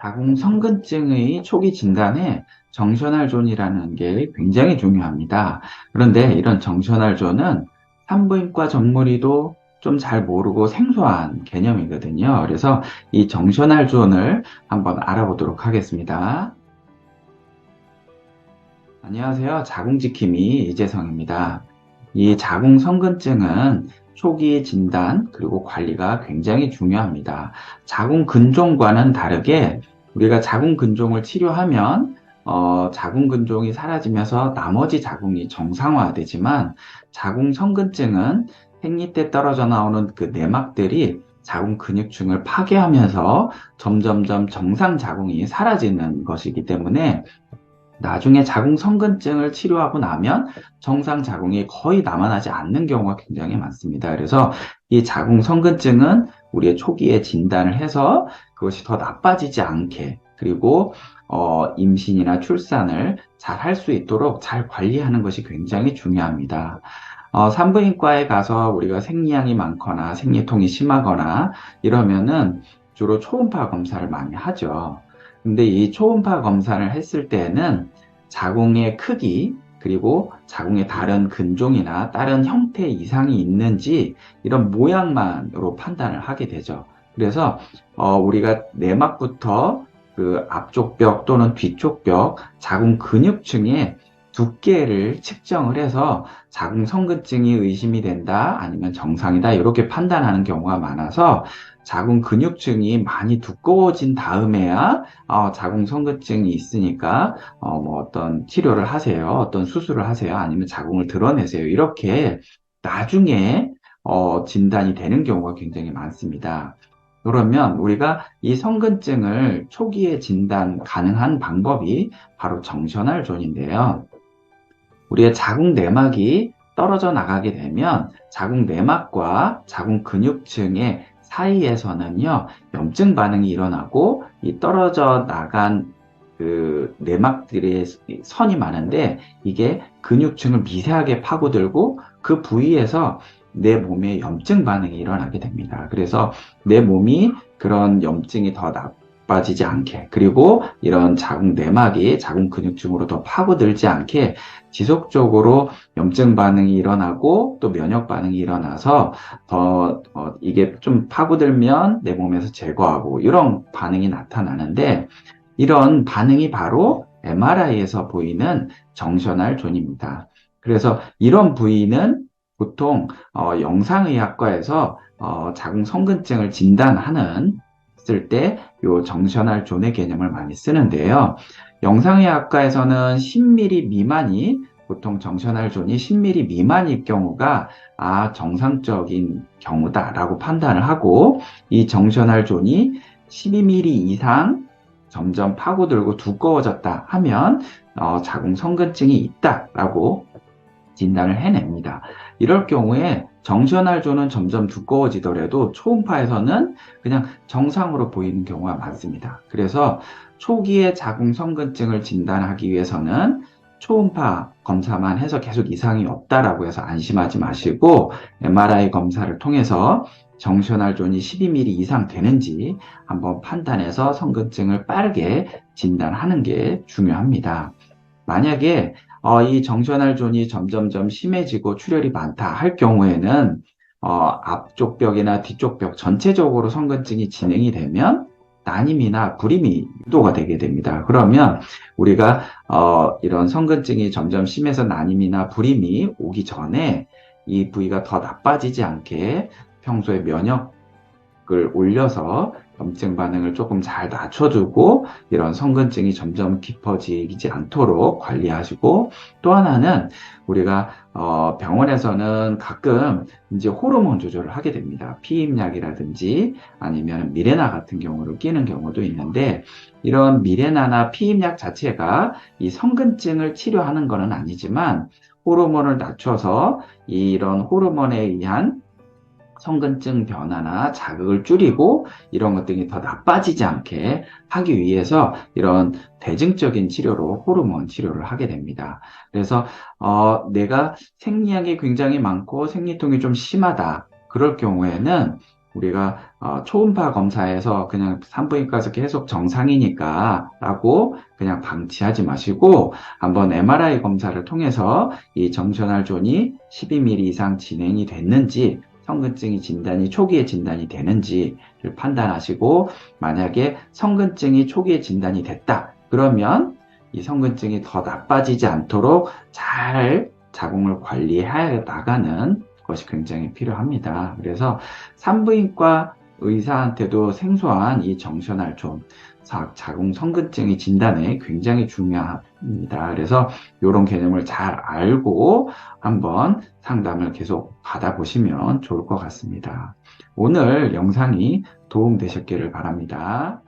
자궁성근증의 초기 진단에 정션할존이라는 게 굉장히 중요합니다. 그런데 이런 정션할존은 산부인과 전문의도 좀 잘 모르고 생소한 개념이거든요. 그래서 이 정션할존을 한번 알아보도록 하겠습니다. 안녕하세요. 자궁지킴이 이재성입니다. 이 자궁성근증은 초기 진단 그리고 관리가 굉장히 중요합니다. 자궁근종과는 다르게 우리가 자궁근종을 치료하면 자궁근종이 사라지면서 나머지 자궁이 정상화되지만 자궁성근증은 생리 때 떨어져 나오는 그 내막들이 자궁 근육층을 파괴하면서 점점점 정상 자궁이 사라지는 것이기 때문에 나중에 자궁성근증을 치료하고 나면 정상 자궁이 거의 남아나지 않는 경우가 굉장히 많습니다. 그래서 이 자궁성근증은 우리의 초기에 진단을 해서 그것이 더 나빠지지 않게 그리고 임신이나 출산을 잘 할 수 있도록 잘 관리하는 것이 굉장히 중요합니다. 산부인과에 가서 우리가 생리량이 많거나 생리통이 심하거나 이러면은 주로 초음파 검사를 많이 하죠. 근데 이 초음파 검사를 했을 때는 자궁의 크기, 그리고 자궁의 다른 근종이나 다른 형태 이상이 있는지 이런 모양만으로 판단을 하게 되죠. 그래서 우리가 내막부터 그 앞쪽 벽 또는 뒤쪽 벽, 자궁 근육층의 두께를 측정을 해서 자궁성근증이 의심이 된다, 아니면 정상이다, 이렇게 판단하는 경우가 많아서 자궁 근육층이 많이 두꺼워진 다음에야 자궁성근증이 있으니까 뭐 어떤 치료를 하세요, 어떤 수술을 하세요, 아니면 자궁을 드러내세요. 이렇게 나중에 진단이 되는 경우가 굉장히 많습니다. 그러면 우리가 이 성근증을 초기에 진단 가능한 방법이 바로 정션할존인데요. 우리의 자궁 내막이 떨어져 나가게 되면 자궁 내막과 자궁 근육층의 사이에서는요, 염증 반응이 일어나고 이 떨어져 나간 그 내막들의 선이 많은데 이게 근육층을 미세하게 파고들고 그 부위에서 내 몸에 염증 반응이 일어나게 됩니다. 그래서 내 몸이 그런 염증이 더 나빠지지 않게, 그리고 이런 자궁 내막이 자궁 근육층으로 더 파고들지 않게 지속적으로 염증 반응이 일어나고 또 면역 반응이 일어나서 더 이게 좀 파고들면 내 몸에서 제거하고 이런 반응이 나타나는데, 이런 반응이 바로 MRI에서 보이는 정션할존입니다. 그래서 이런 부위는 보통 영상의학과에서 자궁성근증을 진단하는 쓸 때 요 정션할존의 개념을 많이 쓰는데요. 영상의학과에서는 10mm 미만이, 보통 정션할존이 10mm 미만일 경우가 정상적인 경우다라고 판단을 하고, 이 정션할존이 12mm 이상 점점 파고들고 두꺼워졌다 하면 자궁성근증이 있다라고 진단을 해냅니다. 이럴 경우에 정션할존은 점점 두꺼워지더라도 초음파에서는 그냥 정상으로 보이는 경우가 많습니다. 그래서 초기에 자궁성근증을 진단하기 위해서는 초음파 검사만 해서 계속 이상이 없다라고 해서 안심하지 마시고 MRI 검사를 통해서 정션할존이 12mm 이상 되는지 한번 판단해서 성근증을 빠르게 진단하는 게 중요합니다. 만약에 이 정션할존이 점점점 심해지고 출혈이 많다 할 경우에는 앞쪽 벽이나 뒤쪽 벽 전체적으로 성근증이 진행이 되면 난임이나 불임이 유도가 되게 됩니다. 그러면 우리가 이런 성근증이 점점 심해서 난임이나 불임이 오기 전에 이 부위가 더 나빠지지 않게 평소에 면역을 올려서 염증 반응을 조금 잘 낮춰주고 이런 성근증이 점점 깊어지지 않도록 관리하시고, 또 하나는 우리가 병원에서는 가끔 이제 호르몬 조절을 하게 됩니다. 피임약이라든지 아니면 미레나 같은 경우를 끼는 경우도 있는데, 이런 미레나나 피임약 자체가 이 성근증을 치료하는 것은 아니지만 호르몬을 낮춰서 이런 호르몬에 의한 성근증 변화나 자극을 줄이고 이런 것들이 더 나빠지지 않게 하기 위해서 이런 대증적인 치료로 호르몬 치료를 하게 됩니다. 그래서 내가 생리량이 굉장히 많고 생리통이 좀 심하다, 그럴 경우에는 우리가 초음파 검사에서 그냥 산부인과에서 계속 정상이니까 라고 그냥 방치하지 마시고 한번 MRI 검사를 통해서 이 정션할 존이 12mm 이상 진행이 됐는지 성근증이 초기에 진단이 되는지를 판단하시고 만약에 성근증이 초기에 진단이 됐다. 그러면 이 성근증이 더 나빠지지 않도록 잘 자궁을 관리해 나가는 것이 굉장히 필요합니다. 그래서 산부인과 의사한테도 생소한 이 정션할 존, 자궁 성근증의 진단에 굉장히 중요합니다. 그래서 이런 개념을 잘 알고 한번 상담을 계속 받아보시면 좋을 것 같습니다. 오늘 영상이 도움되셨기를 바랍니다.